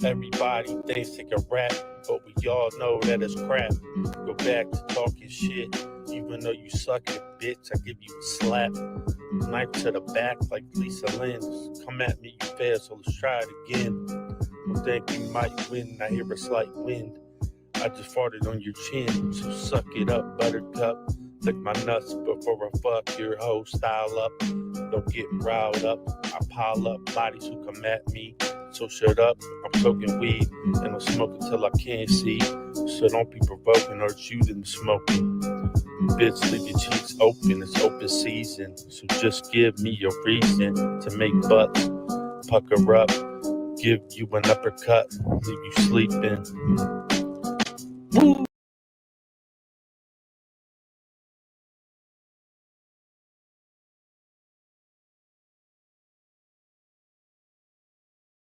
Everybody thinks they can rap, but we all know that it's crap. Go back to talking shit, even though you suck at it, bitch. I give you a slap, knife to the back like Lisa Lynn. Come at me, you fail, so let's try it again. Don't think you might win, I hear a slight wind. I just farted on your chin, so suck it up, buttercup. Lick my nuts before I fuck your whole style up. Don't get riled up, I pile up bodies who come at me. So shut up, I'm smoking weed, and I'm smoking till I can't see. So don't be provoking or it's you that smoking. Bitch, leave your cheeks open, it's open season. So just give me a reason to make butts pucker up. Give you an uppercut, leave you sleeping. Woo!